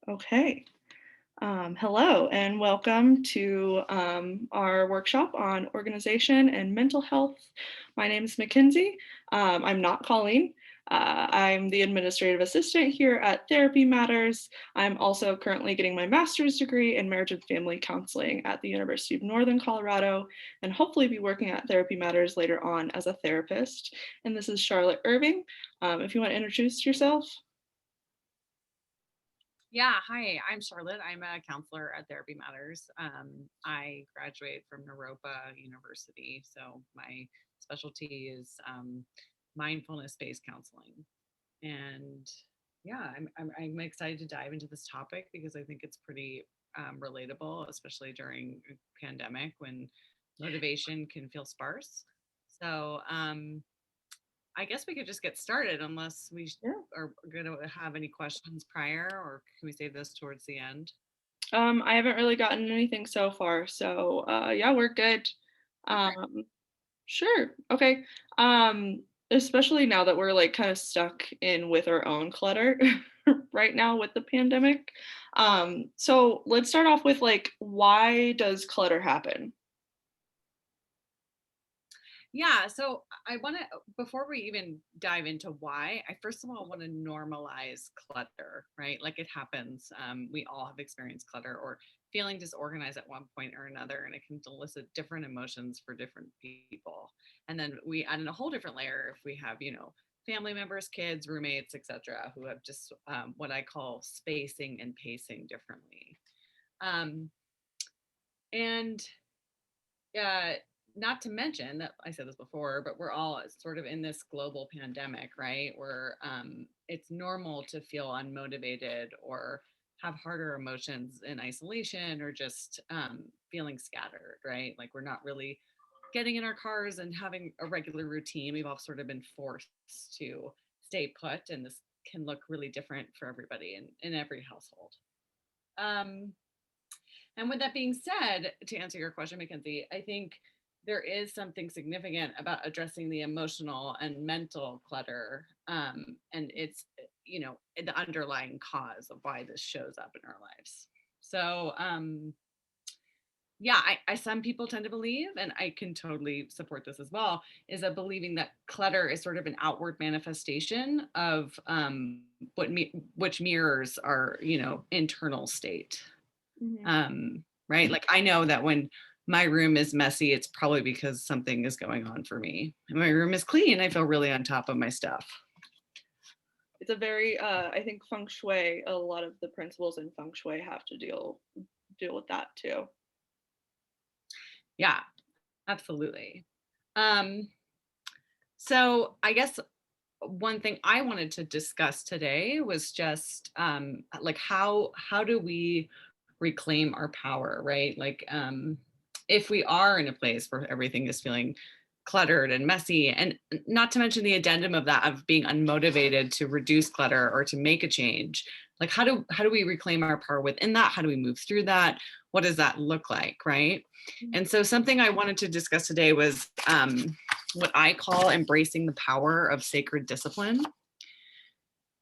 Okay. Hello and welcome to our workshop on organization and mental health. My name is Mackenzie. I'm not Colleen. I'm the administrative assistant here at Therapy Matters. I'm also currently getting my master's degree in marriage and family counseling at the University of Northern Colorado and hopefully be working at Therapy Matters later on as a therapist. And this is Charlotte Irving. If you want to introduce yourself. Yeah, hi, I'm Charlotte. I'm a counselor at Therapy Matters. I graduated from Naropa University, so my specialty is mindfulness-based counseling. And yeah, I'm excited to dive into this topic because I think it's pretty relatable, especially during a pandemic when motivation can feel sparse. So I guess we could just get started unless Yeah. are going to have any questions prior, or can we save this towards the end? I haven't really gotten anything so far, so yeah, we're good. Okay. Um, sure. Okay. Especially now that we're like kind of stuck in with our own clutter right now with the pandemic. So let's start off with like, why does clutter happen? Yeah, so I want to, before we even dive into why, I first of all want to normalize clutter, right? Like it happens. We all have experienced clutter or feeling disorganized at one point or another, and it can elicit different emotions for different people. And then we add in a whole different layer if we have, family members, kids, roommates, etc., who have just what I call spacing and pacing differently. Um, and uh, Not to mention that I said this before, but we're all sort of in this global pandemic, right? Where it's normal to feel unmotivated or have harder emotions in isolation or just feeling scattered, right? Like we're not really getting in our cars and having a regular routine. We've all sort of been forced to stay put, and this can look really different for everybody in every household. Um, and with that being said, to answer your question, Mackenzie, I think there is something significant about addressing the emotional and mental clutter. And it's, the underlying cause of why this shows up in our lives. So, yeah, some people tend to believe, and I can totally support this as well, is that believing that clutter is sort of an outward manifestation of which mirrors our, internal state. Mhm. Right? Like I know that when my room is messy, it's probably because something is going on for me. And my room is clean, I feel really on top of my stuff. It's a very, I think feng shui, a lot of the principles in feng shui have to deal with that too. Yeah, absolutely. Um, so I guess one thing I wanted to discuss today was just like how do we reclaim our power, right? Like if we are in a place where everything is feeling cluttered and messy, and not to mention the addendum of that of being unmotivated to reduce clutter or to make a change, like how do we reclaim our power within that? How do we move through that? What does that look like, right? And so something I wanted to discuss today was what I call embracing the power of sacred discipline.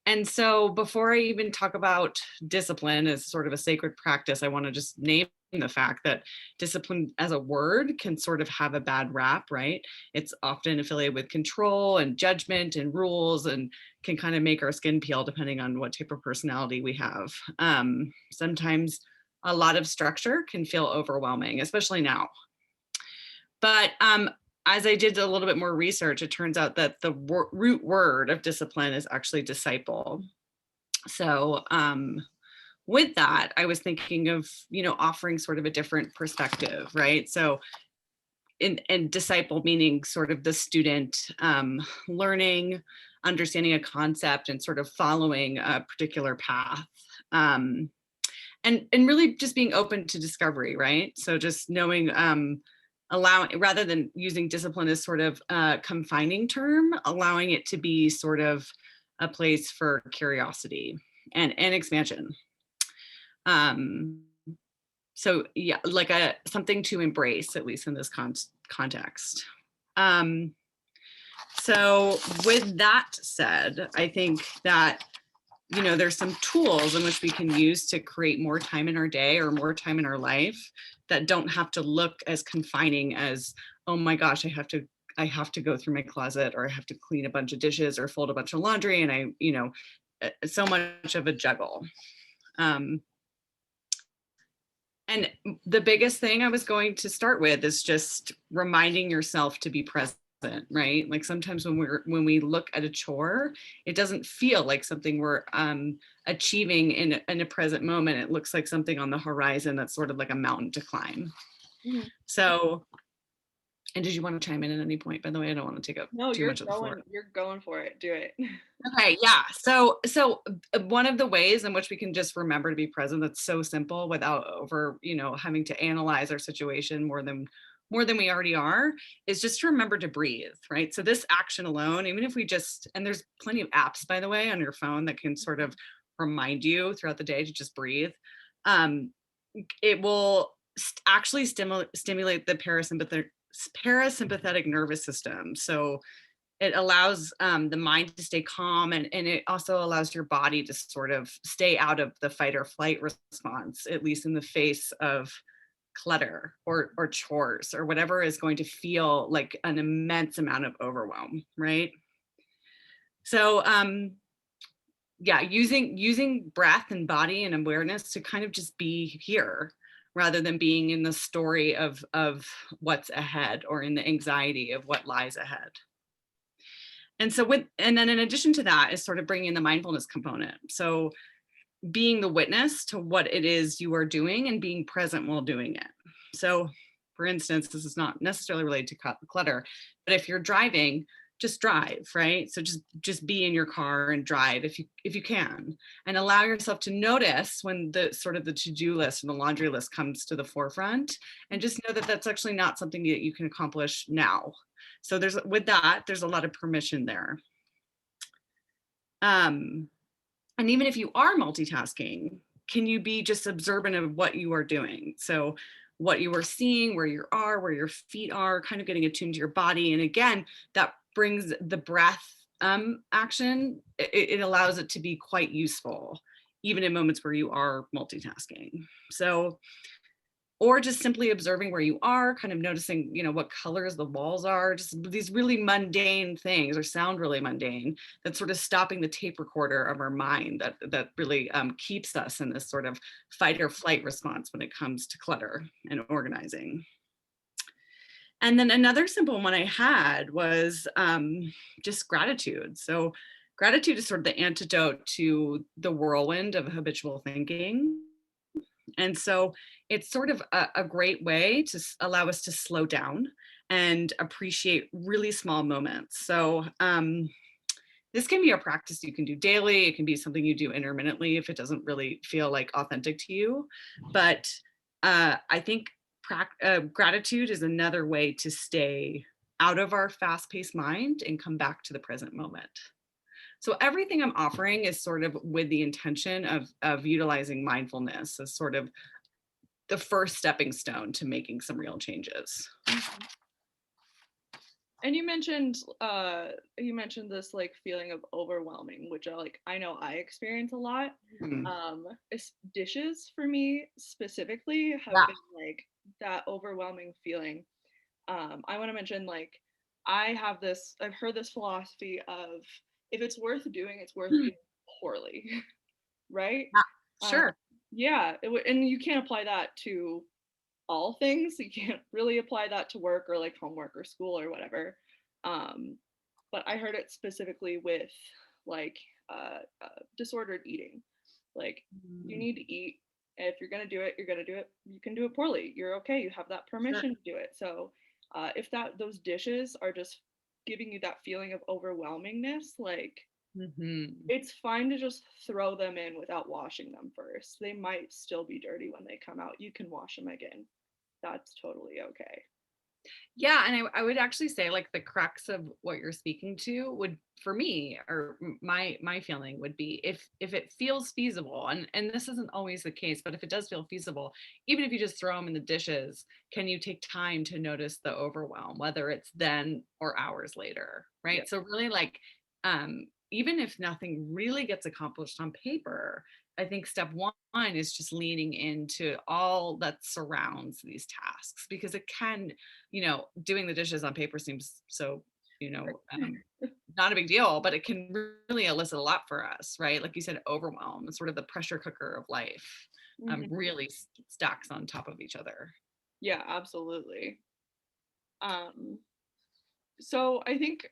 And so before I even talk about discipline as sort of a sacred practice, I want to just name the fact that discipline as a word can sort of have a bad rap, right? It's often affiliated with control and judgment and rules and can kind of make our skin peel depending on what type of personality we have. Sometimes a lot of structure can feel overwhelming, especially now. But as I did a little bit more research, it turns out that the root word of discipline is actually disciple. So with that, I was thinking of, offering sort of a different perspective, right? So and disciple meaning sort of the student learning, understanding a concept and sort of following a particular path. Um, and really just being open to discovery, right? So just knowing, allowing, rather than using discipline as sort of a confining term, allowing it to be sort of a place for curiosity and expansion. um so yeah, like a something to embrace, at least in this context. Um so with that said, I think that there's some tools in which we can use to create more time in our day or more time in our life that don't have to look as confining as, oh my gosh, I have to go through my closet, or I have to clean a bunch of dishes or fold a bunch of laundry, and so much of a juggle. Um, and the biggest thing I was going to start with is just reminding yourself to be present, right? Like sometimes when we look at a chore, it doesn't feel like something we're achieving in a present moment. It looks like something on the horizon that's sort of like a mountain to climb. Mhm. So, and did you want to chime in at any point? By the way, I don't want to take up No, too much of the floor. you're going for it. Do it. Okay, yeah. So one of the ways in which we can just remember to be present, that's so simple without having to analyze our situation more than we already are, is just to remember to breathe, right? So this action alone, even if we just, and there's plenty of apps, by the way, on your phone that can sort of remind you throughout the day to just breathe. Um, it will actually stimulate the parasympathetic nervous system. So it allows the mind to stay calm, and it also allows your body to sort of stay out of the fight or flight response, at least in the face of clutter or chores or whatever is going to feel like an immense amount of overwhelm, right? So yeah, using breath and body and awareness to kind of just be here rather than being in the story of what's ahead or in the anxiety of what lies ahead. And then in addition to that is sort of bringing the mindfulness component. So being the witness to what it is you are doing and being present while doing it. So for instance, this is not necessarily related to clutter, but if you're driving, just drive, right? So just be in your car and drive if you can, and allow yourself to notice when the sort of the to-do list and the laundry list comes to the forefront, and just know that that's actually not something that you can accomplish now. So there's a lot of permission there. Um, and even if you are multitasking, can you be just observant of what you are doing? So what you are seeing, where your feet are, kind of getting attuned to your body. And again, that brings the breath action. It allows it to be quite useful, even in moments where you are multitasking. So, or just simply observing where you are, kind of noticing, what colors the walls are, just these really mundane things, or sound really mundane, that's sort of stopping the tape recorder of our mind that really keeps us in this sort of fight or flight response when it comes to clutter and organizing. And then another simple one I had was just gratitude. So gratitude is sort of the antidote to the whirlwind of habitual thinking. And so it's sort of a great way to allow us to slow down and appreciate really small moments. So this can be a practice you can do daily. It can be something you do intermittently if it doesn't really feel like authentic to you. But I think gratitude is another way to stay out of our fast paced mind and come back to the present moment. So everything I'm offering is sort of with the intention of utilizing mindfulness as sort of the first stepping stone to making some real changes. Mhm. And you mentioned this like feeling of overwhelming, which I know I experience a lot. Mhm. Dishes for me specifically have Yeah. been like that overwhelming feeling. I want to mention I've heard this philosophy of if it's worth doing, it's worth Mm, doing poorly, right? yeah. Um, Sure. yeah, and you can't apply that to all things. You can't really apply that to work or like homework or school or whatever. Um, but I heard it specifically with like disordered eating. Like you Mm, need to eat. If you're gonna do it, you're gonna do it. You can do it poorly. You're okay. You have that sure. permission to do it. So if those dishes are just giving you that feeling of overwhelmingness, like Mhm. it's fine to just throw them in without washing them first. They might still be dirty when they come out. You can wash them again. That's totally okay. Yeah, and I would actually say like the crux of what you're speaking to would, for me, or my feeling would be, if it feels feasible, and this isn't always the case, but if it does feel feasible, even if you just throw them in the dishes, can you take time to notice the overwhelm, whether it's then or hours later, Yeah. right? So really like even if nothing really gets accomplished on paper, I think step one is just leaning into all that surrounds these tasks, because it can, doing the dishes on paper seems so, you know, um, not a big deal, but it can really elicit a lot for us, right? Like you said, overwhelm, and sort of the pressure cooker of life, Mhm. really stacks on top of each other. Yeah, absolutely. Um, so I think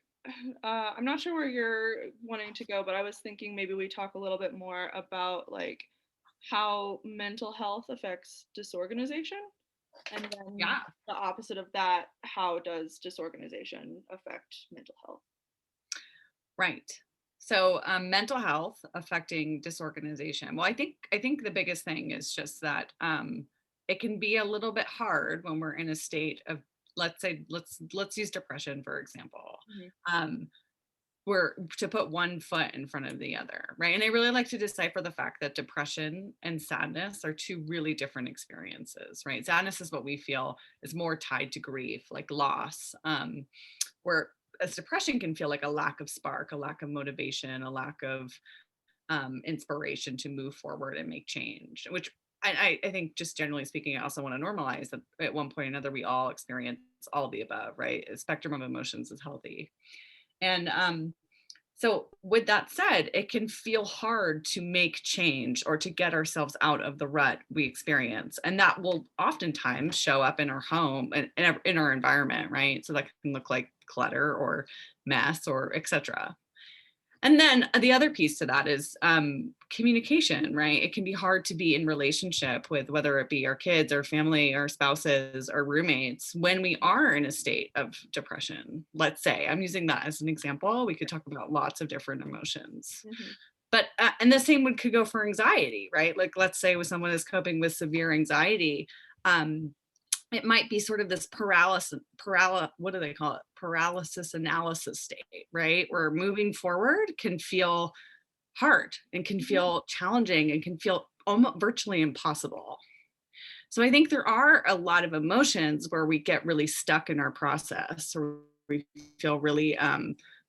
I'm not sure where you're wanting to go, but I was thinking maybe we talk a little bit more about like how mental health affects disorganization, and then Yeah. the opposite of that, how does disorganization affect mental health? Right. So, mental health affecting disorganization. Well, I think the biggest thing is just that it can be a little bit hard when we're in a state of, let's say, let's use depression for example. Mhm. Um, we're to put one foot in front of the other, right? And I really like to decipher the fact that depression and sadness are two really different experiences, right? Sadness is what we feel is more tied to grief, like loss. Where as depression can feel like a lack of spark, a lack of motivation, a lack of inspiration to move forward and make change, which I think just generally speaking, I also want to normalize that at one point or another, we all experience all of the above, right? A spectrum of emotions is healthy. And so, with that said, it can feel hard to make change or to get ourselves out of the rut we experience. And that will oftentimes show up in our home and in our environment, right? So, that can look like clutter or mess or etc. And then the other piece to that is communication, right? It can be hard to be in relationship with whether it be our kids, our family, our spouses, our roommates when we are in a state of depression. Let's say I'm using that as an example. We could talk about lots of different emotions. Mhm. But and the same would could go for anxiety, right? Like let's say with someone is coping with severe anxiety, um, it might be sort of this what do they call it, paralysis analysis state, right, where moving forward can feel hard and can Mhm. feel challenging and can feel almost virtually impossible. So I think there are a lot of emotions where we get really stuck in our process, or we feel really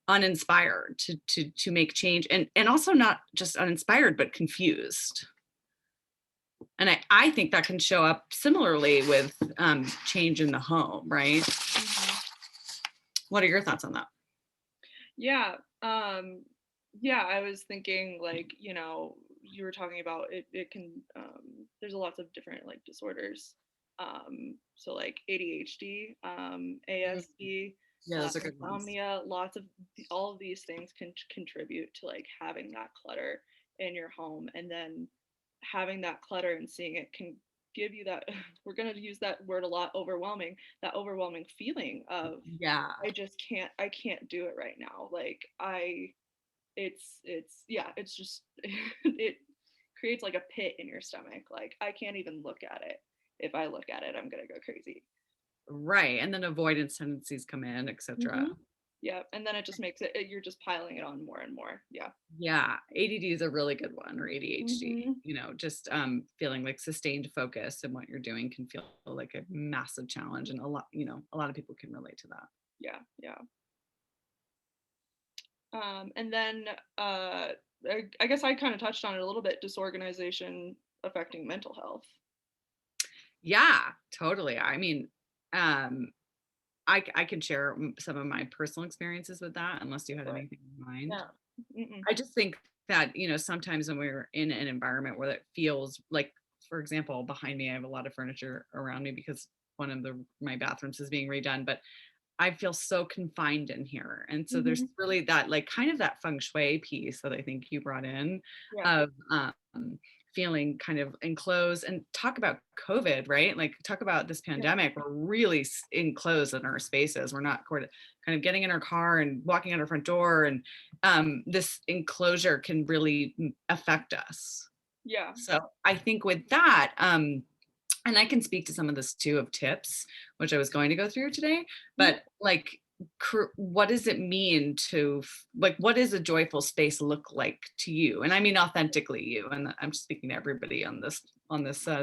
uninspired to make change, and also not just uninspired but confused. And I think that can show up similarly with change in the home, right? Mhm. What are your thoughts on that? Yeah. Yeah, I was thinking like, you were talking about it can there's lots of different like disorders. So like ADHD, Mm, ASD, yeah, those are good ones. insomnia, lots of all of these things can contribute to like having that clutter in your home, and then having that clutter and seeing it can give you that we're going to use that word a lot, overwhelming, that overwhelming feeling of Yeah, I can't do it right now. Like it's yeah, it's just it creates like a pit in your stomach. Like I can't even look at it. If I look at it, I'm gonna go crazy. right. And then avoidance tendencies come in, Hmm. etc. Yeah, and then it just makes you're just piling it on more and more. Yeah. Yeah, ADD is a really good one, or ADHD. Hmm. Just feeling like sustained focus in what you're doing can feel like a massive challenge, and a lot of people can relate to that. Yeah, yeah. And then I guess I kind of touched on it a little bit, disorganization affecting mental health. Yeah, totally. I mean, um, I can share some of my personal experiences with that, unless you had But anything in mind. yeah. Mm-mm. I just think that, sometimes when we're in an environment where it feels like, for example, behind me, I have a lot of furniture around me because one of my bathrooms is being redone, but I feel so confined in here. And so there's Hmm. really that, like, kind of that feng shui piece that I think you brought in Yeah. of feeling kind of enclosed, and talk about COVID, right? Like, talk about this Yeah. pandemic. We're really enclosed in our spaces. We're not kind of getting in our car and walking out our front door. And this enclosure can really affect us. Yeah. So I think with that, and I can speak to some of this too of tips, which I was going to go through today, Mhm. but like, what does it mean to like, what does a joyful space look like to you? And I mean authentically you, and I'm just speaking to everybody on this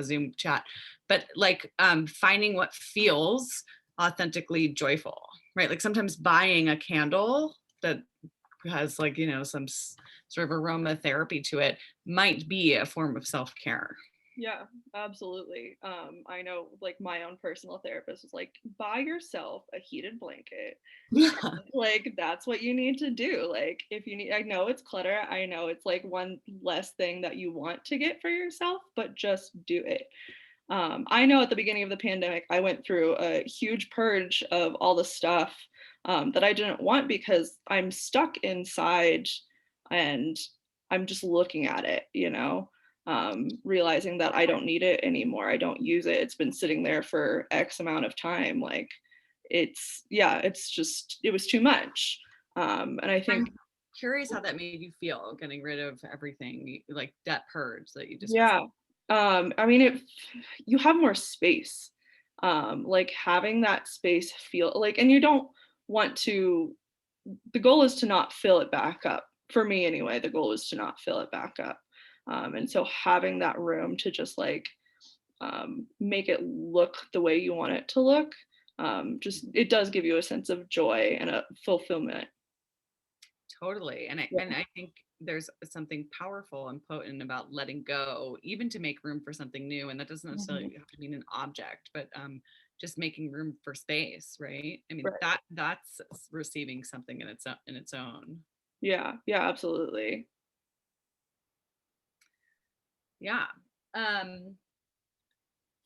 Zoom chat, but like finding what feels authentically joyful, right? Like sometimes buying a candle that has like, some sort of aromatherapy to it might be a form of self-care. Yeah, absolutely. I know like my own personal therapist was like, buy yourself a heated blanket. Yeah. Like that's what you need to do. Like if you need, I know it's clutter. I know it's like one less thing that you want to get for yourself, but just do it. I know at the beginning of the pandemic, I went through a huge purge of all the stuff that I didn't want because I'm stuck inside and I'm just looking at it, realizing that I don't need it anymore. I don't use it. It's been sitting there for X amount of time. Like yeah, it's just, it was too much. And I think, I'm curious how that made you feel, getting rid of everything, like that purge that you discussed. yeah, I mean, you have more space. Like having that space feel like, and you don't want to, the goal is to not fill it back up. For me anyway, the goal is to not fill it back up. And so having that room to just like make it look the way you want it to look, just it does give you a sense of joy and a fulfillment. Totally. And I Yeah. and I think there's something powerful and potent about letting go, even to make room for something new. And that doesn't necessarily Mhm. have to mean an object, but just making room for space, right? I mean, Right. that's receiving something in its own. Yeah. Yeah. Absolutely. Yeah. Um,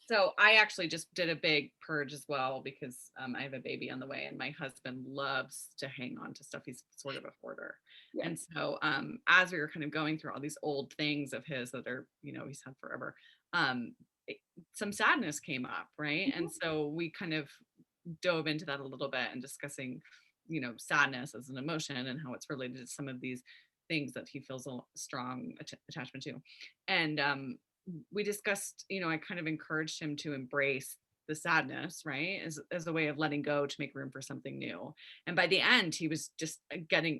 So I actually just did a big purge as well because I have a baby on the way, and my husband loves to hang on to stuff. He's sort of a hoarder, Yeah. and so as we were kind of going through all these old things of his that are, he's had forever, um, it, some sadness came up, right? Mhm. And so we kind of dove into that a little bit and discussing, sadness as an emotion and how it's related to some of these things that he feels a strong attachment to, and we discussed, I kind of encouraged him to embrace the sadness, right? As a way of letting go to make room for something new. And by the end, he was just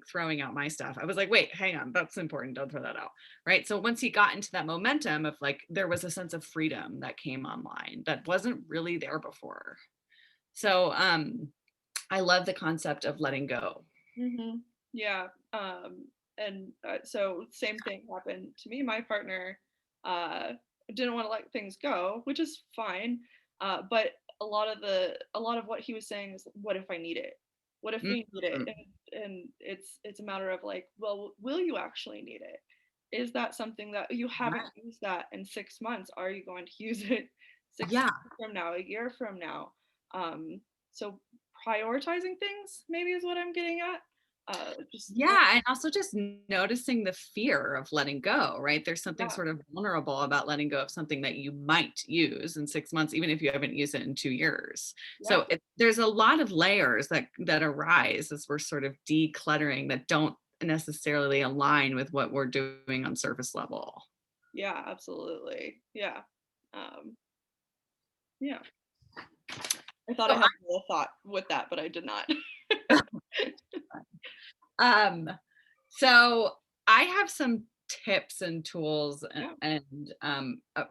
throwing out my stuff. I was like, wait, hang on, that's important. Don't throw that out. Right. So once he got into that momentum of like, there was a sense of freedom that came online that wasn't really there before. So I love the concept of letting go. Mhm. Yeah, and, so same thing happened to me. My partner, uh, didn't wanna let things go, which is fine, but a lot of what he was saying is, "What if I need it? What if we need it?" Mhm. And it's a matter of, like, well, will you actually need it? Is that something that you Yeah. haven't used that in 6 months? Are you going to use it 6 Yeah. months from now, a year from now? So prioritizing things maybe is what I'm getting at. Just Yeah, and also just noticing the fear of letting go, right? There's something yeah, sort of vulnerable about letting go of something that you might use in 6 months, even if you haven't used it in 2 years. yeah, So there's a lot of layers that arise as we're sort of decluttering that don't necessarily align with what we're doing on surface level. yeah, absolutely. Yeah. Um, yeah. I thought I So had a little thought with that, but I did not. Um, so I have some tips and tools, Yeah, and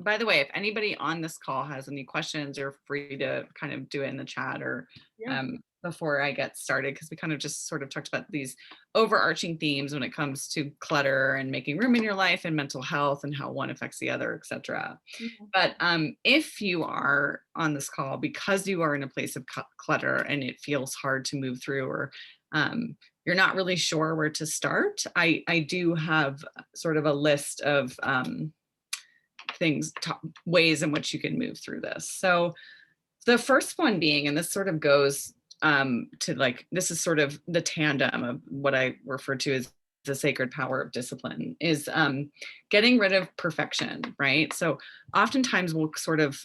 by the way, if anybody on this call has any questions, you're free to kind of do it in the chat or yeah. um, before I get started, because we kind of just sort of talked about these overarching themes when it comes to clutter and making room in your life and mental health and how one affects the other, etc. Mhm. But if you are on this call because you are in a place of clutter and it feels hard to move through, or um, you're not really sure where to start, I do have sort of a list of ways in which you can move through this. So the first one being, and this sort of goes to like, this is sort of the tandem of what I refer to as the sacred power of discipline, is getting rid of perfection, right? So oftentimes we'll sort of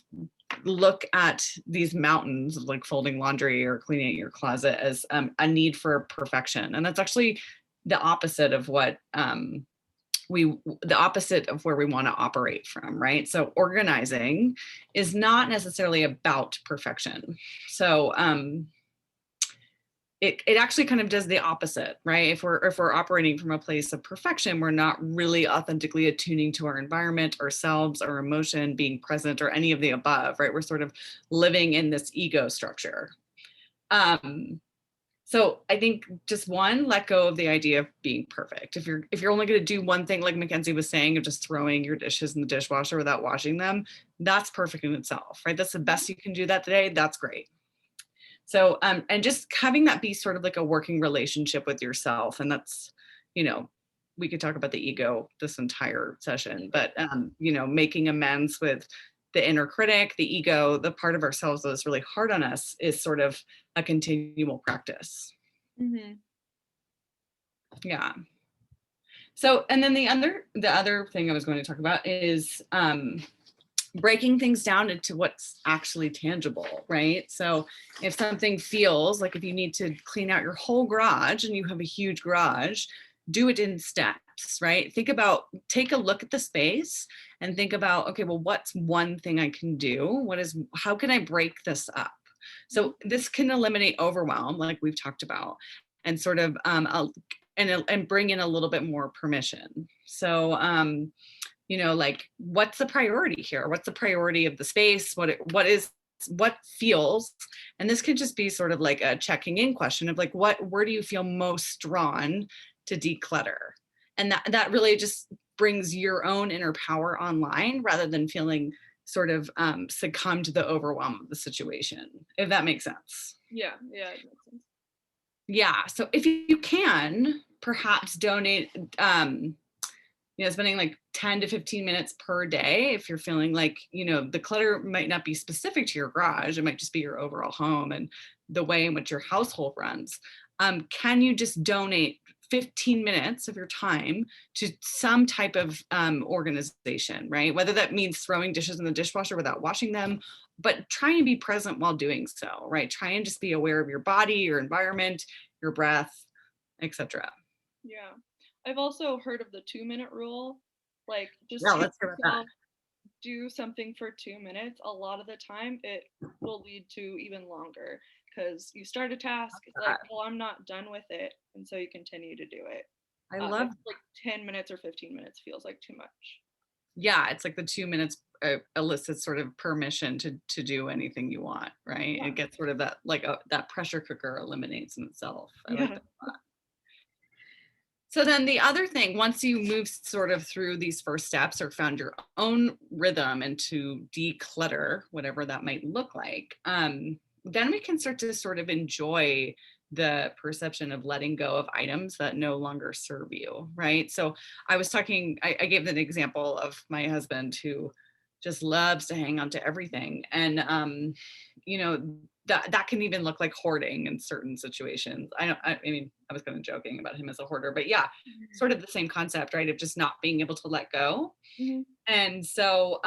look at these mountains like folding laundry or cleaning your closet as a need for perfection. And that's actually the opposite of what the opposite of where we want to operate from, right? So organizing is not necessarily about perfection. So it actually kind of does the opposite, right? If we're operating from a place of perfection, we're not really authentically attuning to our environment, ourselves, our emotion, being present, or any of the above, right? We're sort of living in this ego structure. Um, So I think just one, let go of the idea of being perfect. If you're only going to do one thing, like Mackenzie was saying, of just throwing your dishes in the dishwasher without washing them, that's perfect in itself, right? That's the best you can do that day. That's great. So and just having that be sort of like a working relationship with yourself, and that's, you know, we could talk about the ego this entire session, but making amends with the inner critic, the ego, the part of ourselves that is really hard on us, is sort of a continual practice. Mm-hmm. Yeah. So, and then the other thing I was going to talk about is breaking things down into what's actually tangible, right? So, if something feels like, if you need to clean out your whole garage and you have a huge garage, do it in steps, right? Take a look at the space and think about, okay, well, what's one thing I can do? How can I break this up? So, this can eliminate overwhelm, like we've talked about, and sort of and bring in a little bit more permission. So, like, what's the priority here? What's the priority of the space? What feels, and this could just be sort of like a checking in question of like, where do you feel most drawn to declutter? And that really just brings your own inner power online, rather than feeling sort of succumb to the overwhelm of the situation, if that makes sense. Yeah, yeah, it makes sense. Yeah. So if you can perhaps donate, spending like 10 to 15 minutes per day, if you're feeling like, the clutter might not be specific to your garage, it might just be your overall home and the way in which your household runs. Can you just donate 15 minutes of your time to some type of organization, right? Whether that means throwing dishes in the dishwasher without washing them, but try and be present while doing so, right? Try and just be aware of your body, your environment, your breath, etc. Yeah. I've also heard of the 2-minute rule. Like, just Yeah, treat let's go with that. yourself, do something for 2 minutes. A lot of the time, it will lead to even longer because you start a task, it's like, well, I'm not done with it. And so you continue to do it. I If love, like 10 minutes or 15 minutes feels like too much. yeah, it's like the 2 minutes elicits sort of permission to do anything you want, right? Yeah. It gets sort of that, like, that pressure cooker eliminates in itself. I like Yeah. that. So then the other thing, once you move sort of through these first steps or found your own rhythm and to declutter, whatever that might look like, then we can start to sort of enjoy the perception of letting go of items that no longer serve you, right? So I gave an example of my husband who just loves to hang on to everything. And, you know, that can even look like hoarding in certain situations. I mean, I was kind of joking about him as a hoarder, but yeah, Mhm. sort of the same concept, right? Of just not being able to let go. Mhm. And so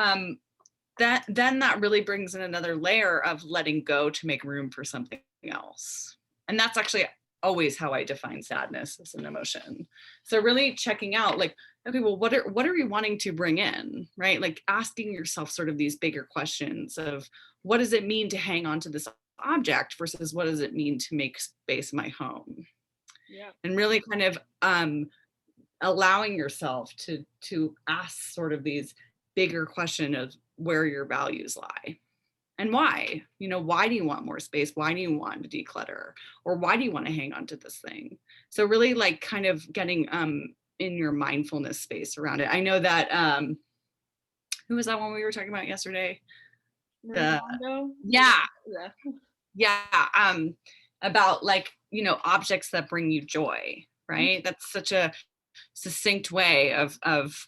that really brings in another layer of letting go to make room for something else. And that's actually always how I define sadness as an emotion. So really checking out, like, okay, well, what are we wanting to bring in, right? Like asking yourself sort of these bigger questions of, what does it mean to hang on to this object versus what does it mean to make space in my home? Yeah. And really kind of allowing yourself to ask sort of these bigger question of where your values lie and why. Why do you want more space? Why do you want to declutter? Or why do you want to hang on to this thing? So really, like, kind of getting in your mindfulness space around it. I know that who was that one we were talking about yesterday? Marie The Kondo. Yeah, Yeah. yeah, about, like, objects that bring you joy, right? That's such a succinct way of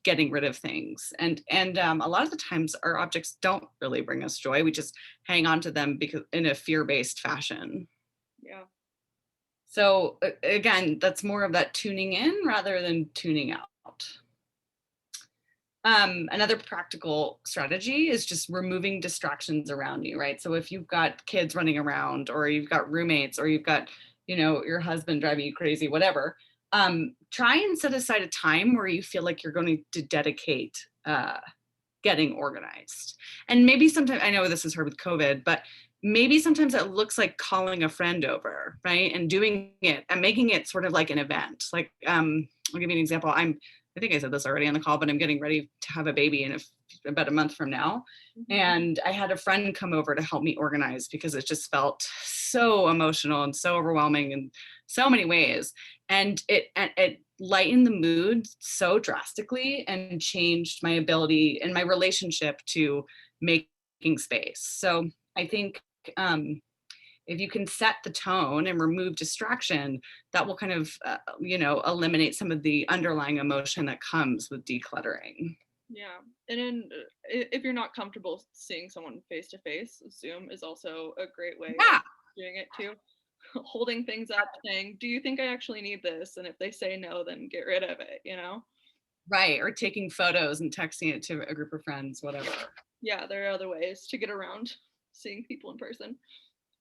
getting rid of things. And a lot of the times our objects don't really bring us joy. We just hang on to them because in a fear-based fashion. Yeah. So again, that's more of that tuning in rather than tuning out. Another practical strategy is just removing distractions around you, right? So if you've got kids running around, or you've got roommates, or you've got, your husband driving you crazy, whatever, try and set aside a time where you feel like you're going to dedicate getting organized. And maybe sometimes, I know this is hard with COVID, but maybe sometimes it looks like calling a friend over, right? And doing it and making it sort of like an event. Like, I'll give you an example. I think I said this already on the call, but I'm getting ready to have a baby in about a month from now. Mhm. And I had a friend come over to help me organize because it just felt so emotional and so overwhelming in so many ways. And it lightened the mood so drastically and changed my ability and my relationship to making space. So I think if you can set the tone and remove distraction, that will kind of, eliminate some of the underlying emotion that comes with decluttering. Yeah. And then if you're not comfortable seeing someone face to face, Zoom is also a great way of Yeah, doing it too. Holding things up, saying, "Do you think I actually need this?" And if they say no, then get rid of it, you know? right. Or taking photos and texting it to a group of friends, whatever. Yeah, there are other ways to get around seeing people in person.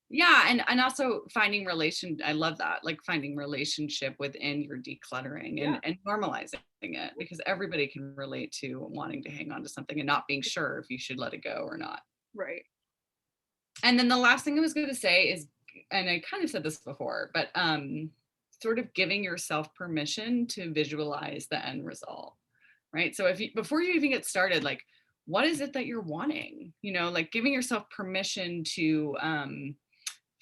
Yeah, and also finding relation. I love that, like finding relationship within your decluttering Yeah, and normalizing it because everybody can relate to wanting to hang on to something and not being sure if you should let it go or not. right. And then the last thing I was going to say is, and I kind of said this before, but sort of giving yourself permission to visualize the end result, right? So if you, before you even get started, like, what is it that you're wanting? Like giving yourself permission to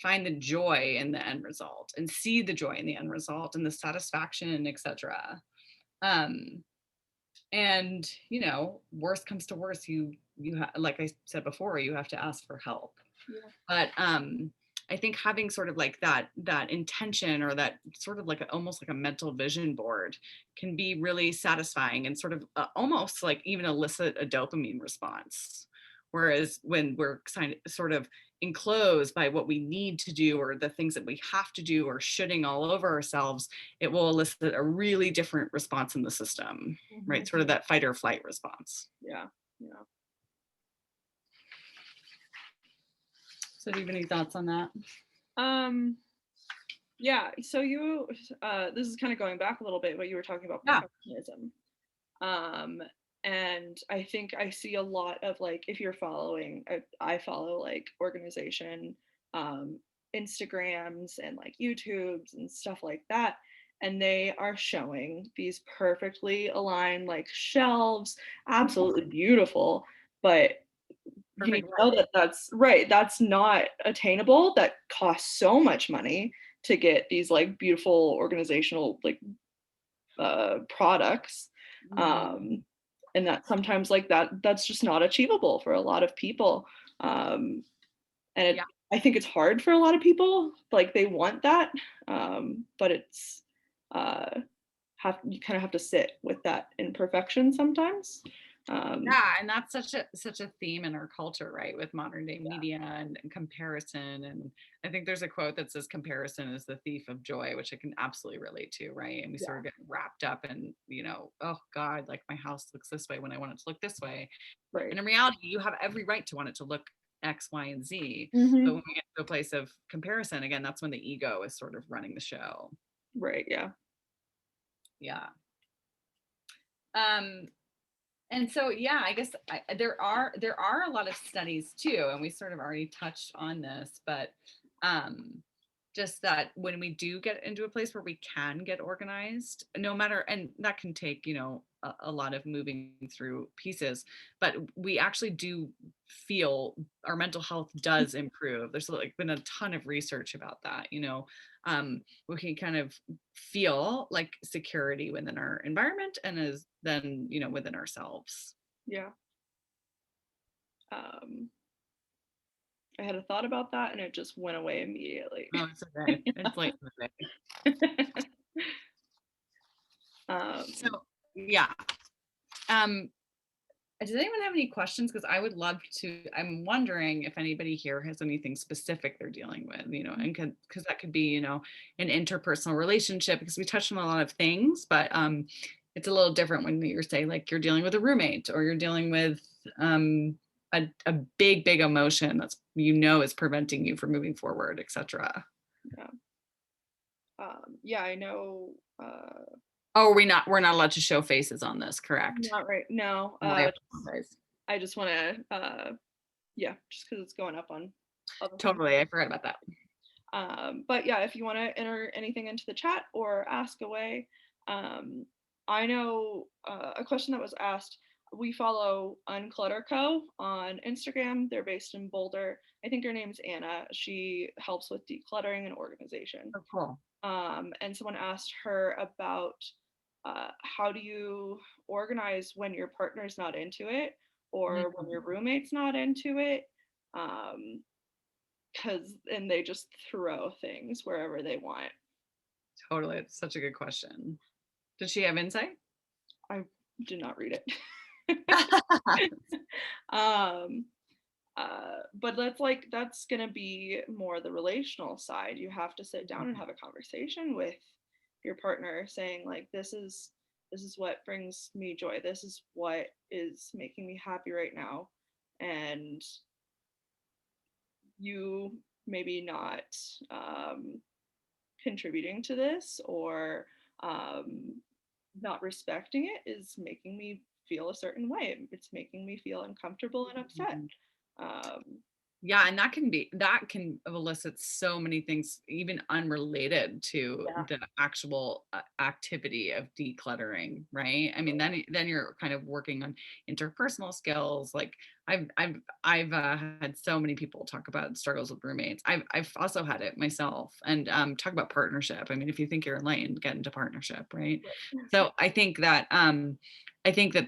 find the joy in the end result and see the joy in the end result and the satisfaction, etc. Um, and worst comes to worst, like I said before, you have to ask for help. Yeah. But I think having sort of like that intention or that sort of like almost like a mental vision board can be really satisfying and sort of almost like even elicit a dopamine response. Whereas when we're sort of enclosed by what we need to do or the things that we have to do or shoulding all over ourselves, it will elicit a really different response in the system, right? Mhm. Sort of that fight or flight response. Yeah. Yeah. So do you have any thoughts on that? Um, yeah, so this is kind of going back a little bit, but you were talking about Yeah. perfectionism. Um, and I think I see a lot of like if you're following, I follow like organization, um, Instagrams and like YouTubes and stuff like that. And they are showing these perfectly aligned like shelves, absolutely beautiful. But you need Perfect. to know that that's right. That's not attainable. That costs so much money to get these like beautiful organizational like products. Mhm. Um, and that sometimes like that's just not achievable for a lot of people. Um, and Yeah. I think it's hard for a lot of people. Like they want that, but it's you kind of have to sit with that imperfection sometimes. Um, Yeah, and that's such a theme in our culture, right? With modern day media and comparison. And I think there's a quote that says comparison is the thief of joy, which I can absolutely relate to, right? And we sort yeah, of get wrapped up in, oh God, like my house looks this way when I want it to look this way. right. And in reality, you have every right to want it to look X, Y, and Z. But Hmm. when we get to a place of comparison, again, that's when the ego is sort of running the show. Right. Yeah. Yeah. Um, And so, yeah, I guess there are a lot of studies too, and we sort of already touched on this, but um, just that when we do get into a place where we can get organized, no matter, and that can take a lot of moving through pieces, but we actually do feel our mental health does improve. There's like been a ton of research about that. We can kind of feel like security within our environment and as then within ourselves. Yeah. Um, I had a thought about that and it just went away immediately. Oh, it's okay. It's late in the day. So um, yeah. Um, does anyone have any questions? Because I would love to. I'm wondering if anybody here has anything specific they're dealing with, and because that could be, an interpersonal relationship. Because we touched on a lot of things, but it's a little different when you're saying like you're dealing with a roommate or you're dealing with a big emotion that's is preventing you from moving forward, etc. yeah. Yeah, I know. Oh, we're not allowed to show faces on this, correct? Not right. No. Oh, I apologize. I just want to. Yeah, just because it's going up on other things. Totally, I forgot about that. But yeah, if you want to enter anything into the chat or ask away, um, I know a question that was asked. We follow Unclutter Co. on Instagram. They're based in Boulder. I think her name's Anna. She helps with decluttering and organization. Oh, cool. And someone asked her about how do you organize when your partner's not into it or when Mhm. your roommate's not into it. Because and they just throw things wherever they want. Totally. It's such a good question. Did she have insight? I did not read it. um, but that's gonna be more the relational side. You have to sit down and have a conversation with your partner, saying like, this is what brings me joy. This is what is making me happy right now, and you maybe not um, contributing to this or um, not respecting it is making me feel a certain way. It's making me feel uncomfortable and upset. Mhm. Um, Yeah, and that can elicit so many things, even unrelated to yeah. the actual activity of decluttering, right? I mean, then you're kind of working on interpersonal skills. Like I've had so many people talk about struggles with roommates. I've also had it myself, and talk about partnership. I mean, if you think you're enlightened, get into partnership, right? So I think that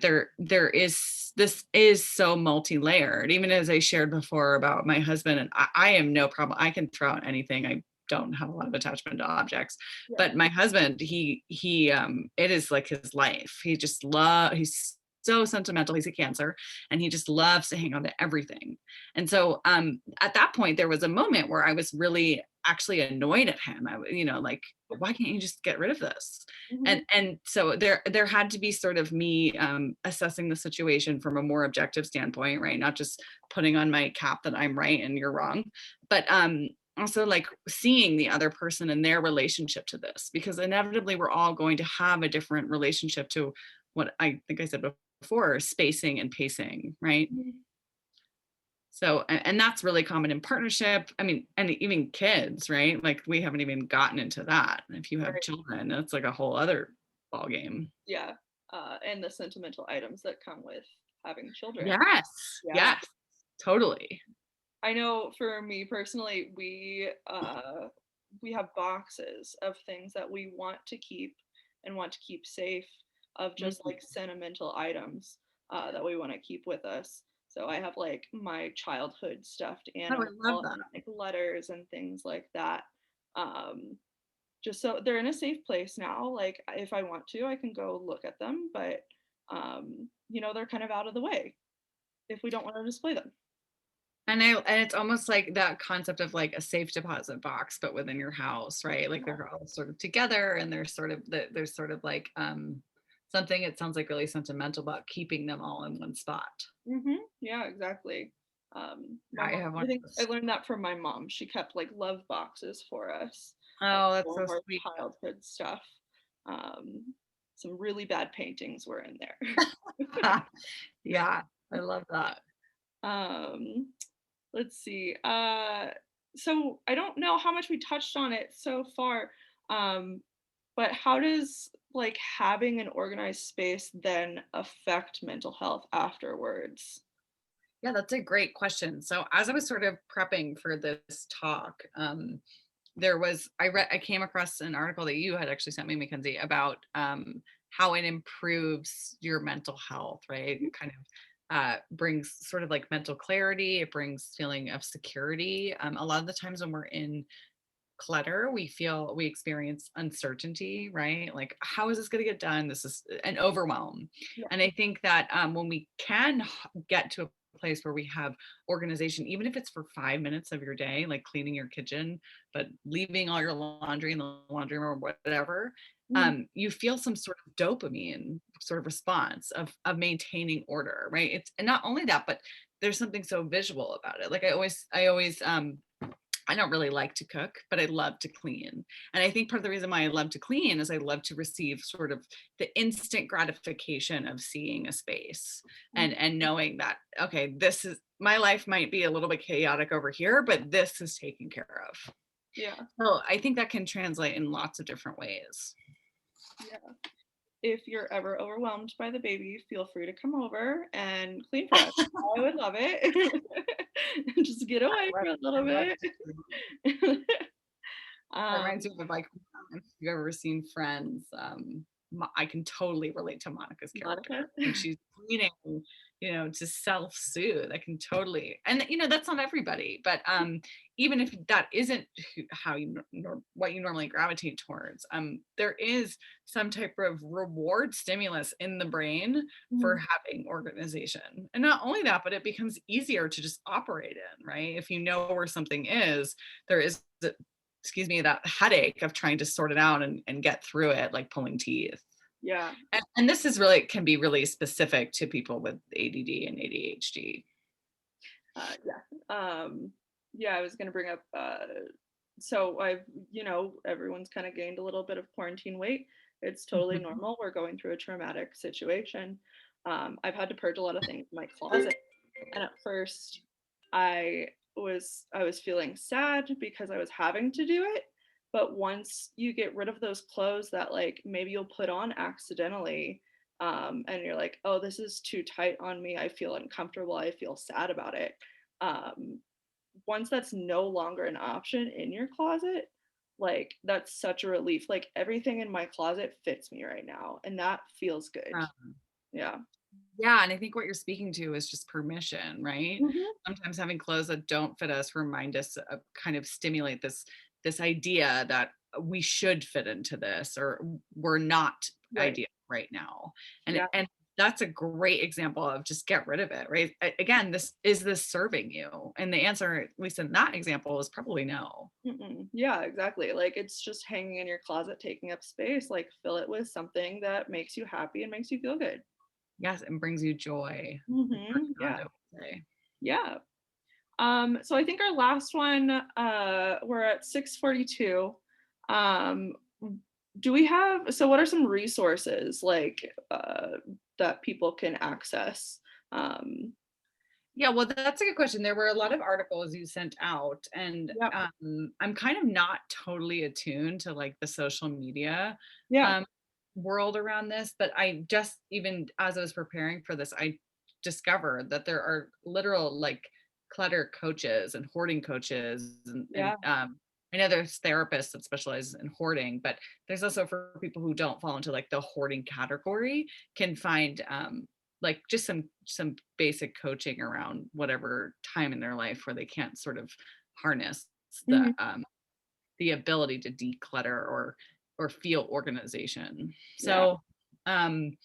there is this is so multi-layered. Even as I shared before about my husband, and I am no problem. I can throw out anything. I don't have a lot of attachment to objects. Yeah. But my husband, he it is like his life. He's so sentimental. He's a Cancer, and he just loves to hang on to everything. And so at that point, there was a moment where I was really actually annoyed at him. Like, why can't you just get rid of this? Hmm. And so there had to be sort of me assessing the situation from a more objective standpoint, right? Not just putting on my cap that I'm right and you're wrong, but also like seeing the other person and their relationship to this, because inevitably we're all going to have a different relationship to what I think I said before, spacing and pacing, right? So, and that's really common in partnership. I mean, and even kids, right? Like we haven't even gotten into that. If you have Right. children, that's like a whole other ball game. Yeah. And the sentimental items that come with having children. Yes. Yeah. Yes. Totally. I know for me personally, we have boxes of things that we want to keep and want to keep safe of just Mhm. like sentimental items that we want to keep with us. So I have like my childhood stuffed Oh, I animal love that. and like letters and things like that. Um, just so they're in a safe place now. Like if I want to, I can go look at them, but they're kind of out of the way if we don't want to display them. And it's almost like that concept of like a safe deposit box, but within your house, right? Like Yeah. they're all sort of together, and there's sort of like something, it sounds like really sentimental about keeping them all in one spot. Yeah, exactly. My I mom, have one I of think I those. learned that from my mom. She kept like love boxes for us of Oh, that's all so of our sweet. childhood stuff. Um, some really bad paintings were in there. Yeah, I love that. um, let's see. So I don't know how much we touched on it so far, um, but how does like having an organized space then affect mental health afterwards? Yeah, that's a great question. So as I was sort of prepping for this talk, I came across an article that you had actually sent me, Mackenzie, about how it improves your mental health, right? It kind of brings sort of like mental clarity. It brings feeling of security. A lot of the times when we're in clutter, we experience uncertainty, right? Like, how is this going to get done? This is an overwhelm. Yeah. And I think that when we can get to a place where we have organization, even if it's for 5 minutes of your day, like cleaning your kitchen, but leaving all your laundry in the laundry room or whatever, Mhm. you feel some sort of dopamine sort of response of maintaining order, right? It's, and not only that, but there's something so visual about it. Like I don't really like to cook, but I love to clean. And I think part of the reason why I love to clean is I love to receive sort of the instant gratification of seeing a space Mhm. and knowing that, okay, this is my life might be a little bit chaotic over here, but this is taken care of. Yeah. So I think that can translate in lots of different ways. Yeah. if you're ever overwhelmed by the baby, feel free to come over and clean for us. I would love it. Just get away I love for a little I love bit. to That Um, reminds me of, like, if you've ever seen Friends, Mo I can totally relate to Monica's character Monica? when she's cleaning, to self-soothe. I can totally, and, that's not everybody, but, even if that isn't how you what you normally gravitate towards, there is some type of reward stimulus in the brain for Mhm. having organization. And not only that, but it becomes easier to just operate in, right? If you know where something is, there is excuse me, that headache of trying to sort it out and get through it, like pulling teeth. Yeah. And this is really can be really specific to people with ADD and ADHD. Yeah. Yeah, I was gonna bring up, so everyone's kind of gained a little bit of quarantine weight. It's totally Mhm. normal. We're going through a traumatic situation. I've had to purge a lot of things in my closet. And at first, I was feeling sad because I was having to do it, but once you get rid of those clothes that, like, maybe you'll put on accidentally, and you're like, "Oh, this is too tight on me. I feel uncomfortable. I feel sad about it." Um, Once that's no longer an option in your closet, like, that's such a relief. Like, everything in my closet fits me right now, and that feels good. Yeah. Yeah, and I think what you're speaking to is just permission, right? Mhm. Sometimes having clothes that don't fit us remind us of kind of stimulate this idea that we should fit into this or we're not Right. ideal right now. And Yeah. and that's a great example of just get rid of it, right? Again, this serving you? And the answer, at least in that example, is probably no. Mm-mm. Yeah, exactly. Like, it's just hanging in your closet, taking up space. Like, fill it with something that makes you happy and makes you feel good. Yes, and brings you joy, like Yeah. Fernando would say. Yeah. So I think our last one, we're at 6:42. Um, do we have, so what are some resources like that people can access? Um, Yeah, well, that's a good question. There were a lot of articles you sent out, and yeah. I'm kind of not totally attuned to like the social media Yeah. um, world around this, but I just even as I was preparing for this, I discovered that there are literal like clutter coaches and hoarding coaches, and Yeah. I know there's therapists that specialize in hoarding, but there's also for people who don't fall into like the hoarding category can find like just some basic coaching around whatever time in their life where they can't sort of harness Mhm. the ability to declutter or feel organization. Yeah. So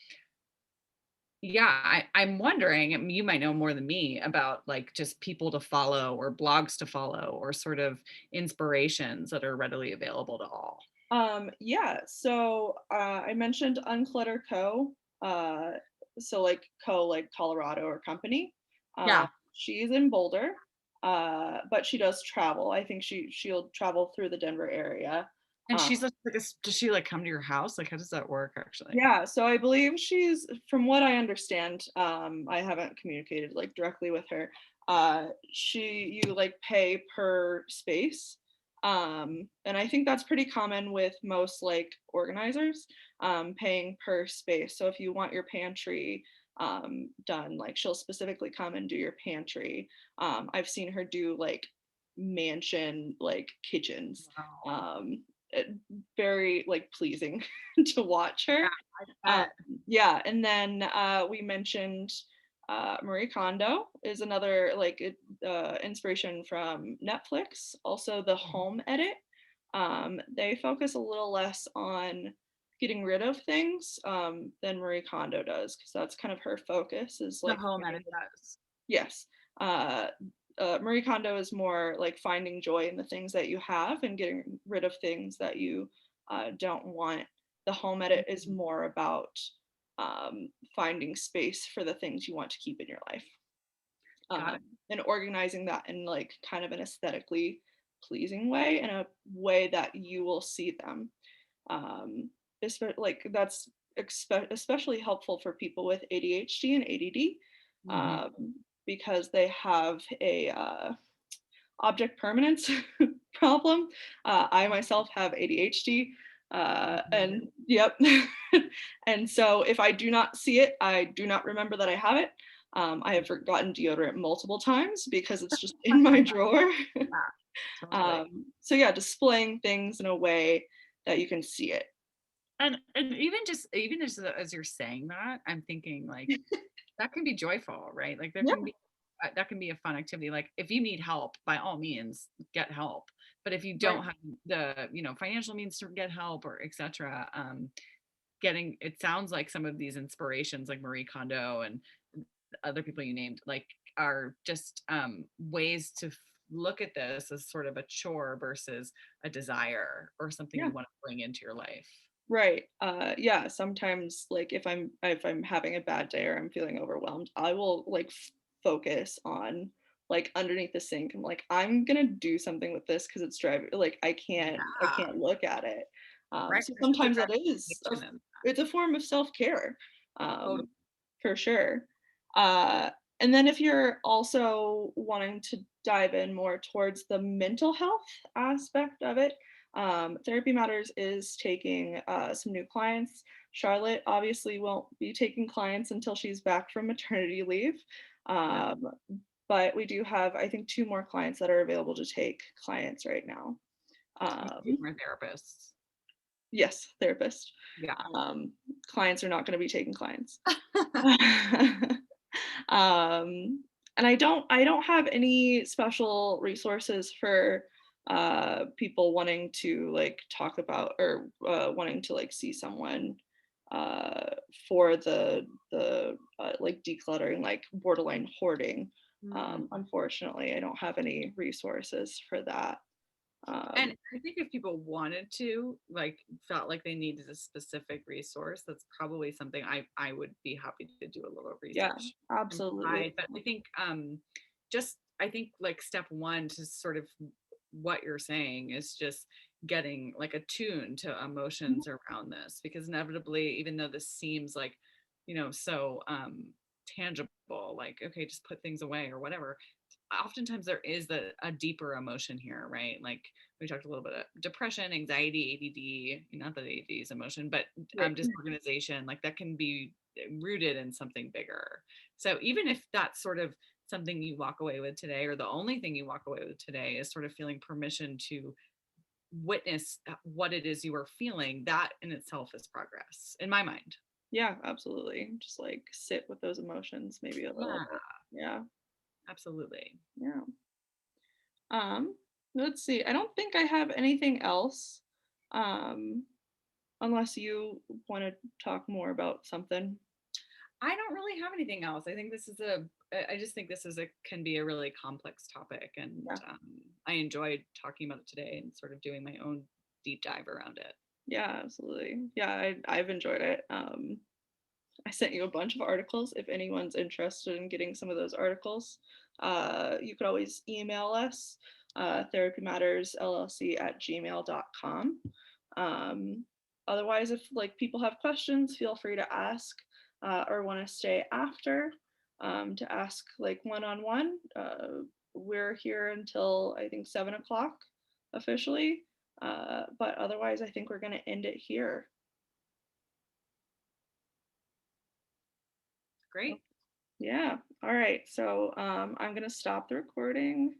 yeah, I'm wondering, you might know more than me about like just people to follow or blogs to follow or sort of inspirations that are readily available to all. Yeah, so I mentioned Unclutter Co. So like Co like Colorado or company. Yeah. She's in Boulder, but she does travel. I think she'll travel through the Denver area. And Uh, she's like, does she like come to your house? Like, how does that work actually? yeah, so I believe she's, from what I understand, I haven't communicated like directly with her. You like pay per space. And I think that's pretty common with most like organizers, paying per space. So if you want your pantry done, like she'll specifically come and do your pantry. I've seen her do like mansion like kitchens. Wow. Um, Very like pleasing to watch Yeah, her. I Um, bet. yeah, and then we mentioned Marie Kondo is another like inspiration from Netflix. Also, the Mhm. home edit. They focus a little less on getting rid of things than Marie Kondo does, because that's kind of her focus is The like home edit does. yes. Uh, Marie Kondo is more like finding joy in the things that you have and getting rid of things that you don't want. The home edit is Mhm. more about finding space for the things you want to keep in your life, Got it. and organizing that in like kind of an aesthetically pleasing way, in a way that you will see them. Um, like that's especially helpful for people with ADHD and ADD, Mhm. um, because they have a object permanence problem. I myself have ADHD, Mhm. and yep. And so if I do not see it, I do not remember that I have it. I have forgotten deodorant multiple times because it's just in my drawer. Yeah, totally. So yeah, displaying things in a way that you can see it. And even as you're saying that, I'm thinking like that can be joyful, right? Like there Yeah, can be that can be a fun activity. Like if you need help, by all means, get help. But if you don't right. have the financial means to get help or etc., getting it sounds like some of these inspirations, like Marie Kondo and other people you named, like are just ways to look at this as sort of a chore versus a desire or something Yeah. you want to bring into your life. Right. Yeah, sometimes like if I'm having a bad day or I'm feeling overwhelmed, I will like focus on like underneath the sink. I'm like, I'm gonna do something with this because it's driving like I can't Yeah, look at it. right. So There's so much sometimes that is gratification in it's a form of self-care. totally. Um, for sure. Uh, and then if you're also wanting to dive in more towards the mental health aspect of it, Therapy Matters is taking some new clients. Charlotte obviously won't be taking clients until she's back from maternity leave. Yeah. Um, but we do have, I think, two more clients that are available to take clients right now. You need Um, more therapists. yes, therapist. Yeah. Um, Clients are not going to be taking clients. And I don't have any special resources for people wanting to like talk about or wanting to like see someone for the like decluttering, like borderline hoarding. Mm. Unfortunately, I don't have any resources for that. And Um, I think if people wanted to, like, felt like they needed a specific resource, that's probably something I would be happy to do a little yeah, research and absolutely. provide. But I think just I think like step one to sort of what you're saying is just getting like attuned to Mhm. emotions around this because inevitably, even though this seems like, so tangible, like okay, just put things away or whatever, oftentimes there is a deeper emotion here, right? Like we talked a little bit of depression, anxiety, ADD, not that ADD is emotion, but Right. disorganization, like that can be rooted in something bigger. So even if that's sort of something you walk away with today, or the only thing you walk away with today is sort of feeling permission to witness what it is you are feeling, that in itself is progress in my mind. Yeah, absolutely. Just like sit with those emotions maybe a little Yeah, bit. Yeah. absolutely. Yeah. Um, let's see. I don't think I have anything else. Um, Unless you want to talk more about something. I don't really have anything else. I think this is I just think this is a can be a really complex topic, and Yeah. I enjoyed talking about it today and sort of doing my own deep dive around it. Yeah, absolutely. Yeah, I've enjoyed it. I sent you a bunch of articles. If anyone's interested in getting some of those articles, you could always email us, therapymattersllc@gmail.com. Um, Otherwise, if like people have questions, feel free to ask or want to stay after to ask like one-on-one. We're here until I think 7 o'clock officially. But otherwise, I think we're going to end it here. Great. Yeah. All right. So I'm going to stop the recording.